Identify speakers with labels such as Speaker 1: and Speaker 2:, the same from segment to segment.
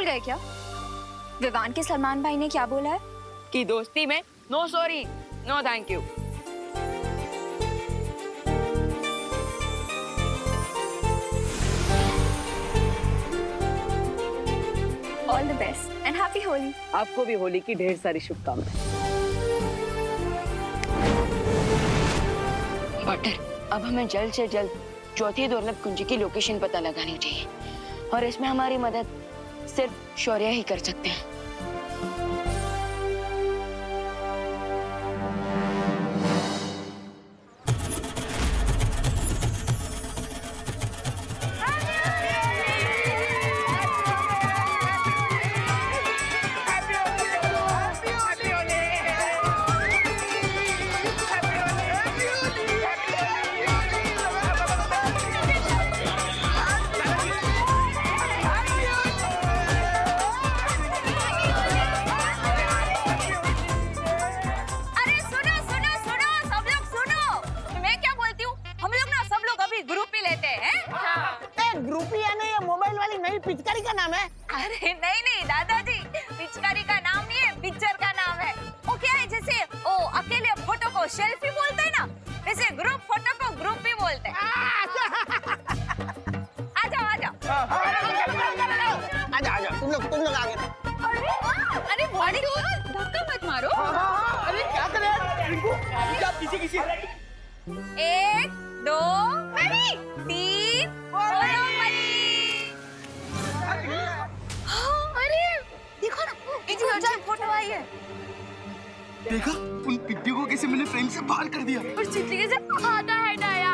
Speaker 1: भूल गए क्या? विवान के सलमान भाई ने क्या बोला है?
Speaker 2: कि दोस्ती में no sorry, no thank you.
Speaker 1: All the best and happy Holi.
Speaker 2: आपको भी होली की ढेर सारी शुभकामनाएं। बटर, अब हमें जल्द से जल्द चौथी दुर्लभ कुंजी की लोकेशन पता लगानी चाहिए और इसमें हमारी मदद सिर्फ शौर्य ही कर सकते हैं।
Speaker 3: पिचकारी का नाम है?
Speaker 4: अरे नहीं दादाजी, पिचकारी का नाम नहीं है, पिक्चर का नाम है। वो क्या है, जैसे ओ अकेले फोटो को सेल्फी बोलते हैं ना, वैसे ग्रुप फोटो को ग्रुप भी बोलते हैं। आ जाओ
Speaker 3: तुम लोग आगे।
Speaker 4: अरे बॉडी धक्का मत मारो।
Speaker 3: अरे क्या कर रहे हैं? पीछे किसी
Speaker 4: 1 2 3 अरे देखो ना, इतनी अच्छी फोटो आई है।
Speaker 5: देखा, उन पिद्दियों को कैसे मैंने फ्रेम से बाहर कर दिया।
Speaker 4: और चितली कैसे खाता है डाया।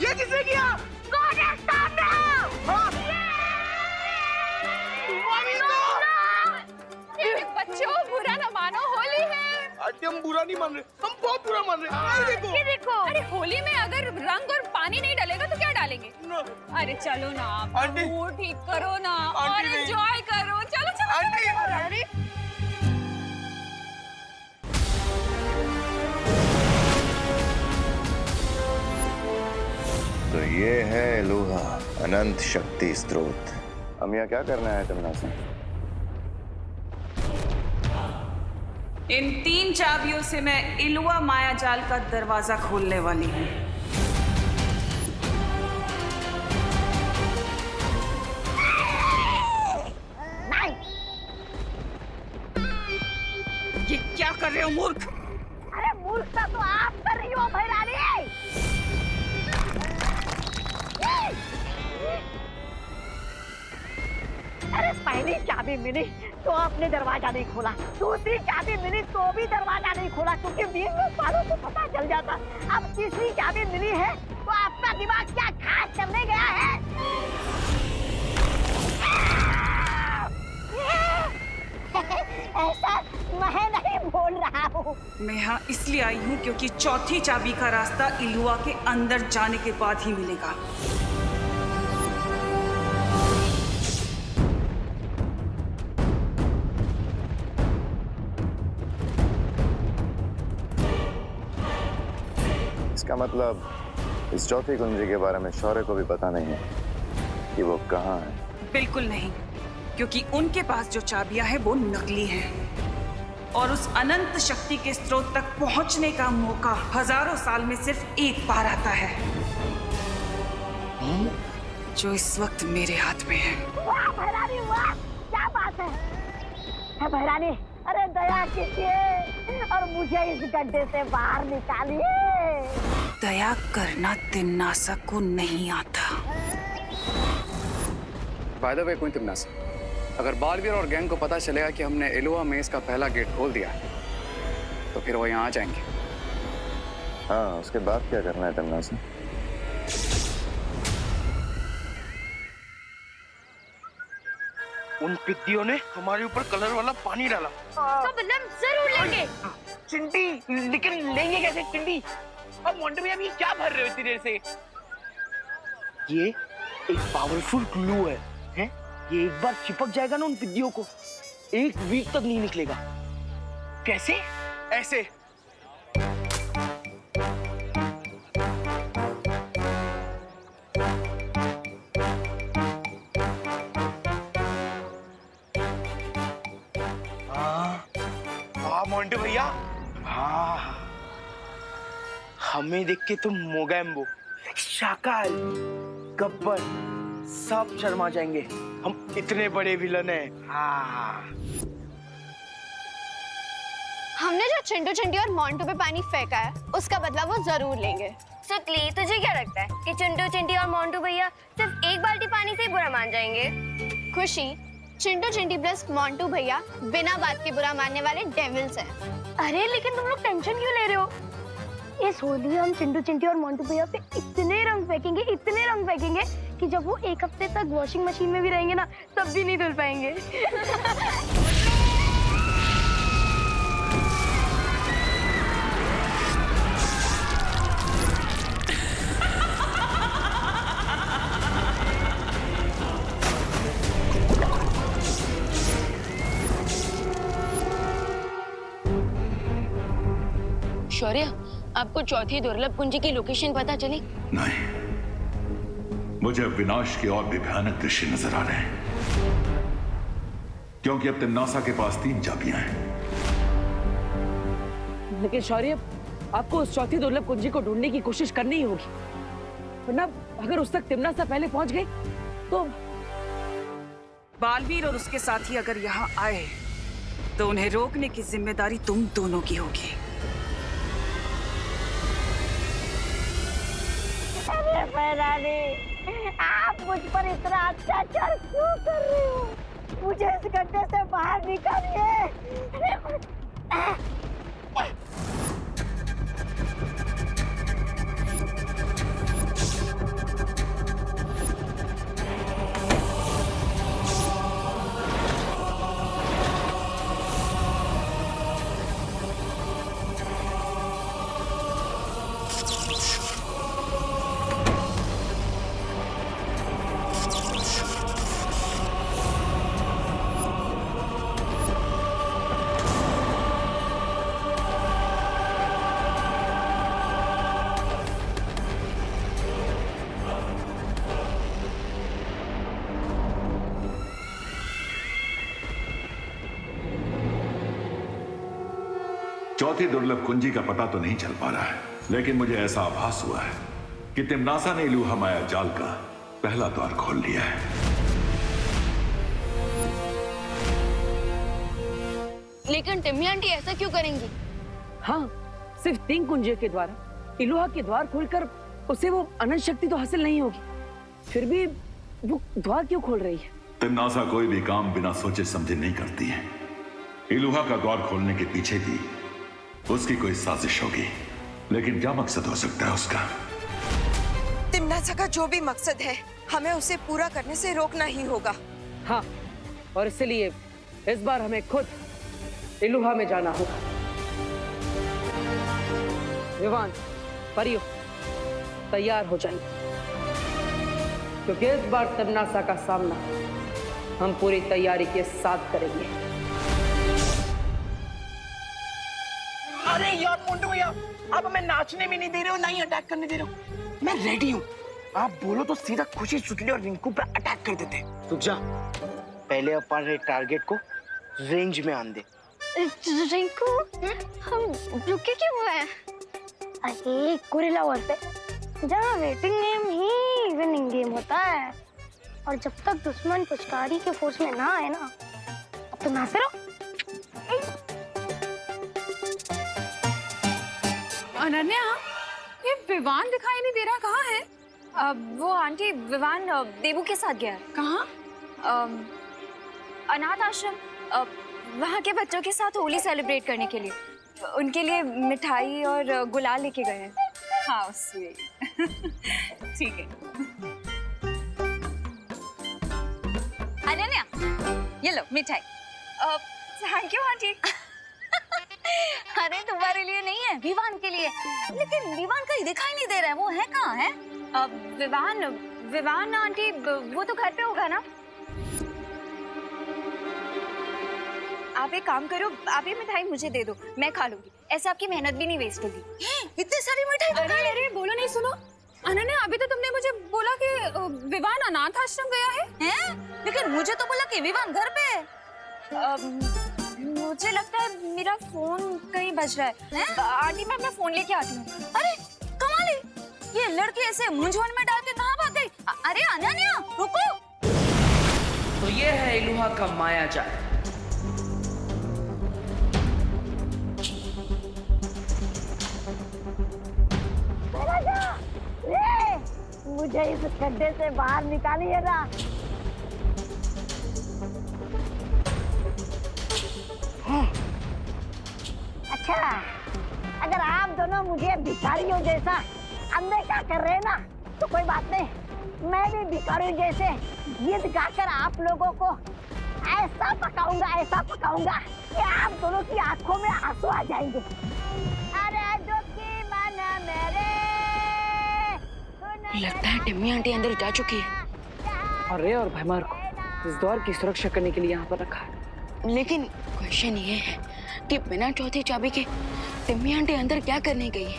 Speaker 5: ये किसने किया?
Speaker 4: कौन है सामने? बच्चों बुरा ना मानो, होली है।
Speaker 5: आंटी हम बुरा नहीं मान रहे, हम बहुत बुरा मान रहे।
Speaker 4: ये देखो। अरे होली में अगर रंग और पानी नहीं डालेगा तो क्या डालेंगे? अरे चलो ना,
Speaker 5: आंटी।
Speaker 4: मूड ठीक करो ना और
Speaker 5: आंटी नहीं।
Speaker 4: एंजॉय करो। चलो
Speaker 5: आंटी।
Speaker 4: अरे
Speaker 6: तो ये है एलोहा, अनंत शक्ति स्रोत। हम यहाँ क्या करना है तुमने से?
Speaker 7: इन 3 चाबियों से मैं इलुआ मायाजाल का दरवाजा खोलने वाली हूँ। ये क्या कर रहे हो मूर्ख?
Speaker 4: अरे मूर्खता तो आप कर रही हो भैरानी। अरे पहली चाबी मिली तो आपने दरवाजा नहीं खोला, दूसरी चाबी मिली तो भी दरवाजा नहीं खोला, क्योंकि 20 सालों को पता चल जाता। अब तीसरी चाबी मिली है तो आपका दिमाग क्या खास करने गया है? ऐसा मैं नहीं बोल रहा हूँ।
Speaker 7: मैं यहाँ इसलिए आई हूँ क्योंकि चौथी चाबी का रास्ता इलुआ के अंदर जाने के बाद ही मिलेगा।
Speaker 6: इसका मतलब इस चौथी कुंजी के बारे में शौर्य को भी पता नहीं है कि वो कहाँ है।
Speaker 7: बिल्कुल नहीं, क्योंकि उनके पास जो चाबियां हैं वो नकली हैं और उस अनंत शक्ति के स्रोत तक पहुंचने का मौका हजारों साल में सिर्फ एक बार आता है, जो इस वक्त मेरे हाथ में है।
Speaker 4: वाह भैरानी वाह, क्या बात है भैरानी। अरे दया कीजिए और मुझे इस गड्ढे से बाहर निकालिए।
Speaker 7: दया करना तिन्नासा को नहीं आता।
Speaker 8: बाय द वे कोई तिम्नासा, अगर बालवीर और गैंग को पता चलेगा कि हमने एलोहा मेज का पहला गेट खोल दिया तो फिर वो यहाँ आ जाएंगे।
Speaker 6: हाँ, उसके बाद क्या करना है तिम्नासा?
Speaker 5: उन पिद्दियों ने हमारे ऊपर कलर वाला पानी डाला।
Speaker 4: तो बदला जरूर लेंगे।
Speaker 3: चिंटी, लेकिन लेंगे कैसे चिंटी?
Speaker 5: अब मोंटे भैया ये क्या भर रहे हो इतनी देर से? ये एक पावरफुल क्लू है, हैं? ये एक बार चिपक जाएगा ना उन पिद्दियों को, 1 वीक तक नहीं निकलेगा। कैसे? ऐसे मोंटू भैया, हाँ हमें देख के तो मोगैम्बो, शाकाल, गब्बर सब शर्मा जाएंगे। हम इतने बड़े विलन हैं। हाँ
Speaker 9: हमने जो चिंटू चिंटी और मोंटू पे पानी फेंका है उसका बदला वो जरूर लेंगे।
Speaker 1: सुतली, तुझे क्या लगता है कि चिंटू चिंटी और मोंटू भैया सिर्फ एक बाल्टी पानी से ही बुरा मान जाएंगे?
Speaker 9: खुशी, चिंटू चिंटी प्लस मोंटू भैया बिना बात के बुरा मानने वाले डेविल्स हैं।
Speaker 4: अरे लेकिन तुम लोग टेंशन क्यों ले रहे हो? इस होली हम चिंटू चिंटी और मोंटू भैया पे इतने रंग फेंकेंगे कि जब वो एक हफ्ते तक वॉशिंग मशीन में भी रहेंगे ना तब भी नहीं धुल पाएंगे।
Speaker 2: शौर्य, आपको चौथी दुर्लभ कुंजी की लोकेशन पता चली?
Speaker 10: नहीं, मुझे अब विनाश के और भी भयानक दृश्य नजर आ रहे हैं, क्योंकि अब तिम्नासा के पास 3 चाबियां हैं।
Speaker 11: लेकिन शौर्य, आपको उस चौथी दुर्लभ कुंजी को ढूंढने की कोशिश करनी ही होगी, वरना अगर उस तक तिम्नासा पहले पहुंच गई तो
Speaker 7: बालवीर और उसके साथी अगर यहाँ आए तो उन्हें रोकने की जिम्मेदारी तुम दोनों की होगी।
Speaker 4: अरे फैरानी, आप मुझ पर इतना अत्याचार क्यों कर रहे हो? मुझे इस गड्ढे से बाहर निकालिए।
Speaker 10: चौथी दुर्लभ कुंजी का पता तो नहीं चल पा रहा है, लेकिन मुझे ऐसा आभास हुआ है कि तिम्नासा ने इलूहा माया जाल का पहला द्वार खोल लिया है।
Speaker 2: लेकिन टिम्मी आंटी ऐसा क्यों करेंगी?
Speaker 11: हाँ, सिर्फ 3 कुंजियों के द्वारा इलूहा के द्वार खोलकर उसे वो अनंत शक्ति तो हासिल नहीं होगी, फिर भी वो द्वार क्यों खोल रही है?
Speaker 10: तिम्नासा कोई भी काम बिना सोचे समझे नहीं करती है। इलूहा का द्वार खोलने के पीछे भी उसकी कोई साजिश होगी, लेकिन क्या मकसद हो सकता है उसका?
Speaker 12: तिम्नासा का जो भी मकसद है हमें उसे पूरा करने से रोकना ही होगा।
Speaker 11: हाँ, और इसलिए इस बार हमें खुद इलूहा में जाना होगा। विवान, परियो, तैयार हो जाइए, क्योंकि इस बार तिम्नासा का सामना हम पूरी तैयारी के साथ करेंगे।
Speaker 5: अरे यार मोंटू भैया, आप हमें नाचने भी नहीं दे रहे हो, ना ही अटैक करने दे रहे हो। मैं रेडी हूँ, आप बोलो तो सीधा खुशी, सुतली और रिंकू पे अटैक कर देते। तू जा, पहले अपन टारगेट को रेंज में आन दे।
Speaker 9: रिंकू, हम रुके क्यों हुए हैं?
Speaker 4: अरे गोरिल्ला वॉर पे जहाँ वेटिंग गेम ही विनिंग गेम होता है, और जब तक दुश्मन पुचकारी के फोर्स में ना आए ना, अब तो नाचते रहो।
Speaker 7: अनन्या, ये विवान दिखाई नहीं दे रहा, कहाँ है?
Speaker 1: वो आंटी, विवान देबू के साथ गया है।
Speaker 7: कहाँ?
Speaker 1: अनाथ आश्रम, वहाँ के बच्चों के साथ होली सेलिब्रेट करने के लिए। उनके लिए मिठाई और गुलाल लेके गए हैं।
Speaker 7: हाँ, स्वीट। ठीक है।
Speaker 1: अनन्या, ये लो मिठाई। Thank you aunty.
Speaker 13: अरे तुम्हारे लिए नहीं है, विवान के लिए। लेकिन विवान कहीं दिखाई नहीं दे रहा है, वो है कहाँ है?
Speaker 1: विवान आंटी, वो तो घर पे होगा ना। आप एक काम करो, आप ये मिठाई मुझे दे दो, मैं खा लूंगी, ऐसे आपकी मेहनत भी नहीं वेस्ट होगी।
Speaker 13: इतनी सारी मिठाई?
Speaker 7: अरे बोलो नहीं, सुनो अनन्या, अभी तो तुमने मुझे बोला कि विवान अनाथ आश्रम गया है?
Speaker 13: लेकिन मुझे तो बोला कि विवान घर पे है।
Speaker 1: मुझे लगता है मेरा फोन कहीं बज रहा है। आंटी मैं फोन लेके आती हूँ।
Speaker 13: अरे कमाल है, ये लड़की ऐसे मुंझवन में डाल के कहाँ भाग गई? अरे अनन्या रुको।
Speaker 11: तो ये है इलुहा का माया जाल।
Speaker 4: मुझे इस गड्ढे से बाहर निकालिएगा। अच्छा, अगर आप दोनों मुझे भिखारियों जैसा अनदेखा कर रहे हैं ना, तो कोई बात नहीं, मैं भी भिखारियों जैसे गीत गाकर आप लोगों को ऐसा पकाऊंगा कि आप दोनों की आंखों में आंसू आ जाएंगे। अरे दुखी मन मेरे,
Speaker 2: लगता है टिम्मी आंटी अंदर जा चुकी है
Speaker 11: और रे और भैमार को इस दौर की सुरक्षा करने के लिए यहाँ पर रखा है।
Speaker 2: लेकिन क्वेश्चन ये है कि बिना चौथी चाबी के टिम्मी आंटी अंदर क्या करने गई है?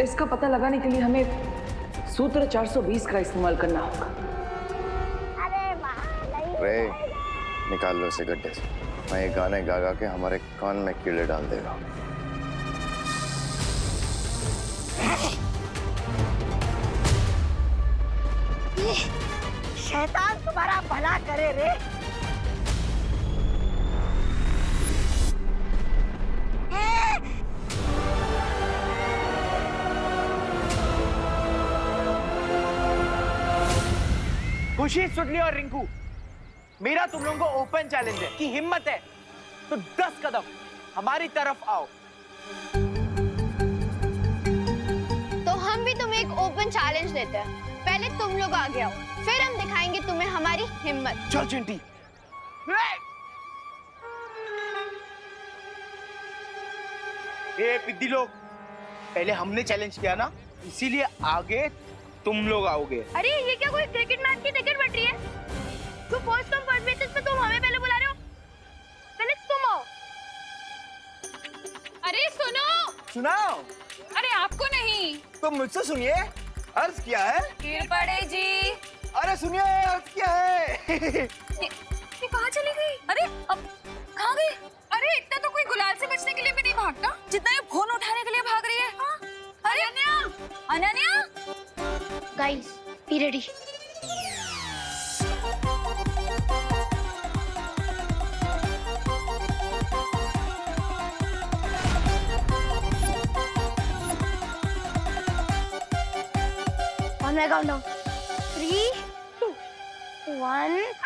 Speaker 11: इसका पता लगाने के लिए हमें सूत्र 420 का इस्तेमाल करना होगा।
Speaker 6: रे निकाल लो इसे गड्ढे से। मैं ये गाने गा गा के हमारे कान में कीड़े डाल देगा।
Speaker 4: शैतान तुम्हारा भला करे रे।
Speaker 5: खुशी, सुटली और रिंकू, मेरा तुम लोगों को ओपन चैलेंज है कि हिम्मत है तो 10 कदम हमारी तरफ आओ।
Speaker 9: तो हम भी तुम्हें एक ओपन चैलेंज देते हैं। पहले तुम लोग आगे आओ, फिर हम दिखाएंगे तुम्हें हमारी हिम्मत।
Speaker 5: चल चिंटी। ए पिद्दी लोग, पहले हमने चैलेंज किया ना, इसीलिए आगे तुम लोग आओगे।
Speaker 9: अरे ये क्या कोई क्रिकेट मैच की टिकट बट रही है? तो फर्स्ट कम फर्स्ट बेसिस पे तुम हमें पहले बुला रहे हो, पहले तुम आओ। अरे सुनो।
Speaker 5: सुनाओ।
Speaker 9: अरे आपको नहीं,
Speaker 5: तो मुझसे सुनिए, अर्ज क्या है?
Speaker 9: गिर पड़े जी।
Speaker 5: अरे सुनिए, अर्ज क्या है?
Speaker 9: ये कहाँ चली गई? अरे अब कहाँ गई? अरे इतना तो कोई गुलाल से बचने के लिए भी नहीं भागता जितना ये फोन उठाने के लिए भाग रही है। हाँ? अरे अनन्या, गाइस बी रेडी। मैं काउंट डाउन 3, 2, 1।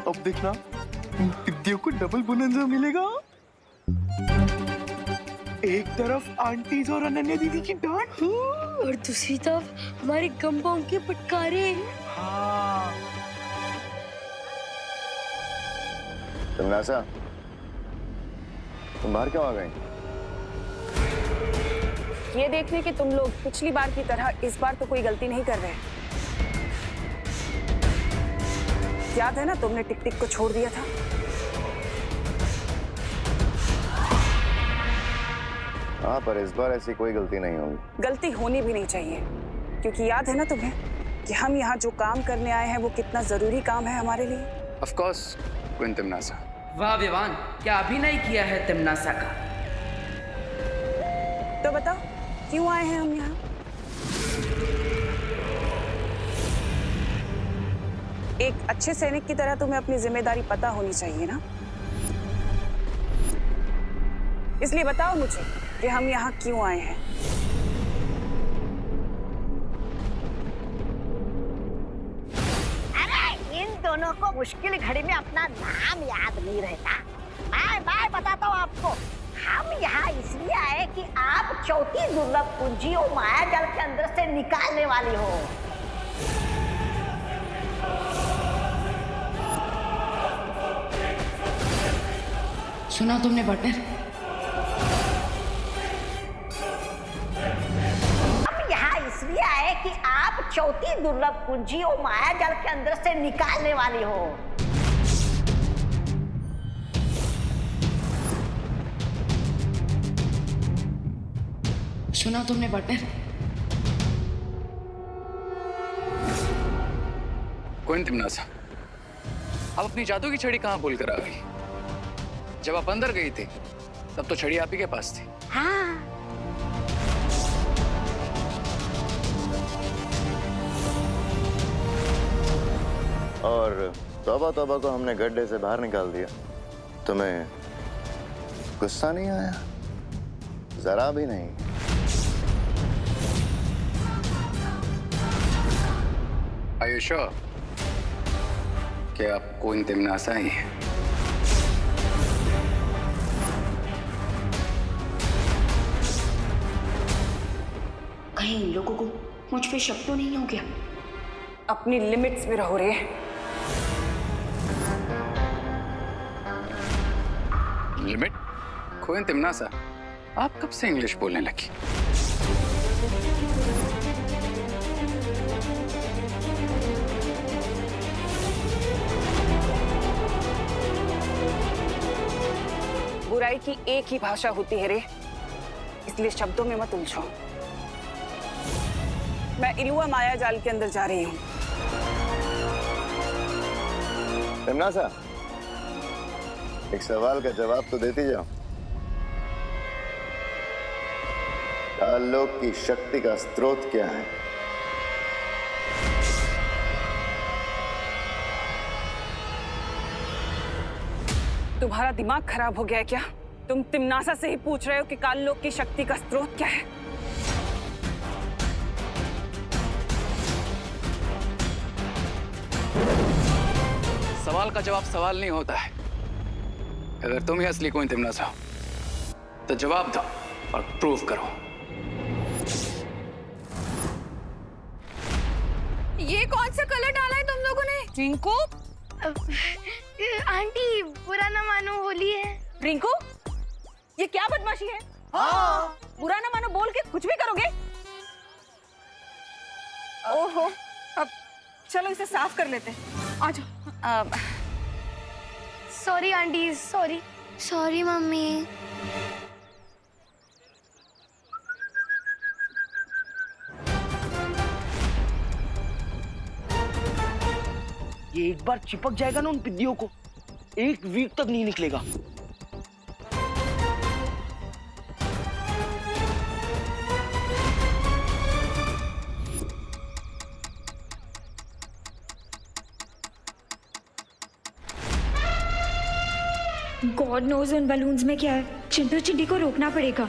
Speaker 5: अब देखना, पिद्दियों को डबल बोनंजा मिलेगा। एक तरफ आंटीज और अनन्या दीदी की डांट
Speaker 2: और दूसरी तरफ हमारे गंबाओं के फटकारे।
Speaker 5: हाँ।
Speaker 6: तमन्नासा, तुम बाहर क्यों आ गई?
Speaker 7: ये देखने कि तुम लोग पिछली बार की तरह इस बार तो कोई गलती नहीं कर रहे। याद है ना, तुमने टिक टिक को छोड़ दिया था।
Speaker 6: हाँ, पर इस बार ऐसी कोई गलती नहीं होगी।
Speaker 7: गलती होनी भी नहीं चाहिए, क्योंकि याद है ना तुम्हें कि हम यहाँ जो काम करने आए हैं वो कितना जरूरी काम है हमारे लिए।
Speaker 8: ऑफ कोर्स क्वीन तिम्नासा।
Speaker 11: वाह विवान, क्या अभिनय किया है तिम्नासा का।
Speaker 7: तो बताओ क्यों आए हैं हम यहाँ? एक अच्छे सैनिक की तरह तुम्हें अपनी जिम्मेदारी पता होनी चाहिए ना, इसलिए बताओ मुझे कि हम यहाँ क्यों आए हैं।
Speaker 4: अरे इन दोनों को मुश्किल घड़ी में अपना नाम याद नहीं रहता। मैं बताता हूँ आपको, हम यहाँ इसलिए आए कि आप चौथी दुर्लभ कुंजी और माया जाल के अंदर से निकालने वाली हो।
Speaker 2: सुना तुमने पार्टनर?
Speaker 4: हम यहाँ इसलिए आए कि आप चौथी दुर्लभ कुंजी वो माया जाल के अंदर से निकालने वाली हो।
Speaker 2: सुना तुमने पार्टनर?
Speaker 8: कोई तिमनासा, आप अपनी जादू की छड़ी कहाँ भूल कर आ गई? जब आप अंदर गई थी तब तो छड़ी आप ही के पास थी।
Speaker 4: हाँ।
Speaker 6: और तौबा तौबा को हमने गड्ढे से बाहर निकाल दिया। तुम्हें गुस्सा नहीं आया? जरा भी नहीं।
Speaker 8: Are you sure कि आप कोई तिमनासा ही है?
Speaker 2: कहीं इन लोगों को मुझ पे शक तो नहीं हो गया?
Speaker 7: अपनी लिमिट्स में रहो रे।
Speaker 8: लिमिट? कोई तिमनासा, आप कब से इंग्लिश बोलने लगी?
Speaker 7: बुराई की एक ही भाषा होती है रे, इसलिए शब्दों में मत उलझो। मैं इलुआ माया जाल के अंदर जा रही हूँ।
Speaker 6: तिमनासा, एक सवाल का जवाब तो देती जाओ। काललोक की शक्ति का स्रोत क्या है?
Speaker 7: तुम्हारा दिमाग खराब हो गया है क्या? तुम तिमनासा से ही पूछ रहे हो कि काललोक की शक्ति का स्रोत क्या है?
Speaker 8: सवाल का जवाब सवाल नहीं होता है। अगर तुम ही असली कोई तिमनासा हो तो जवाब दो और प्रूव करो।
Speaker 9: ये कौन सा कलर डाला है तुम लोगों ने? रिंकू,
Speaker 1: आंटी बुरा ना मानो, होली है।
Speaker 7: रिंकू, ये क्या बदमाशी है? हाँ। बुरा ना मानो बोल के कुछ भी करोगे? ओहो, अब चलो इसे साफ कर लेते हैं। आ जाओ।
Speaker 1: Sorry aunty, sorry. Sorry mummy.
Speaker 5: ये एक बार चिपक जाएगा ना उन पिद्दियों को, एक वीक तक नहीं निकलेगा।
Speaker 1: गॉड नोज उन बलून्स में क्या है। चिंटू चिंटी को रोकना पड़ेगा।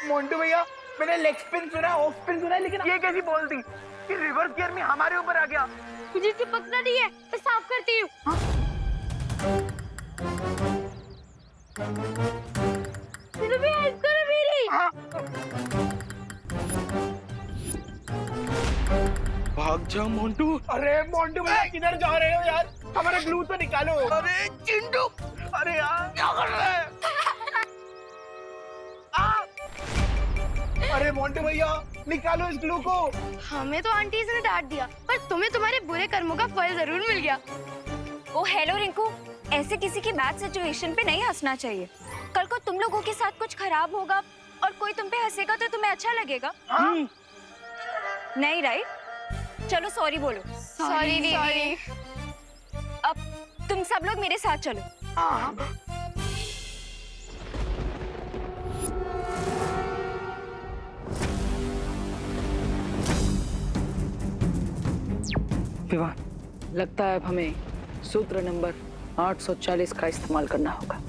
Speaker 5: मोंटू भैया, मैंने लेग स्पिन सुना, ऑफ स्पिन सुना, लेकिन ये कैसी बॉल थी कि रिवर्स गियर में हमारे ऊपर आ गया।
Speaker 1: मुझे चिपकना नहीं है, मैं साफ करती हूँ। भी हेल्प करो मेरी।
Speaker 5: भाग जा मोंटू। अरे मोंटू भैया किधर जा रहे हो यार? हमारा ग्लू तो निकालो। अरे चिंटू, अरे यार क्या कर रहे हैं? अरे मोंटू भैया निकालो इस ग्लू को।
Speaker 1: हमें तो आंटी ने डांट दिया, पर तुम्हें तुम्हारे बुरे कर्मों का फल जरूर मिल गया। ओ हेलो रिंकू, ऐसे किसी की बैड सिचुएशन पे नहीं हंसना चाहिए। कल को तुम लोगों के साथ कुछ खराब होगा और कोई तुम पे हंसेगा तो तुम्हें अच्छा लगेगा। नहीं राइट? चलो सॉरी बोलो। सॉरी दीदी। अब तुम सब लोग मेरे साथ चलो।
Speaker 11: विवाह, लगता है अब हमें सूत्र नंबर 840 का इस्तेमाल करना होगा।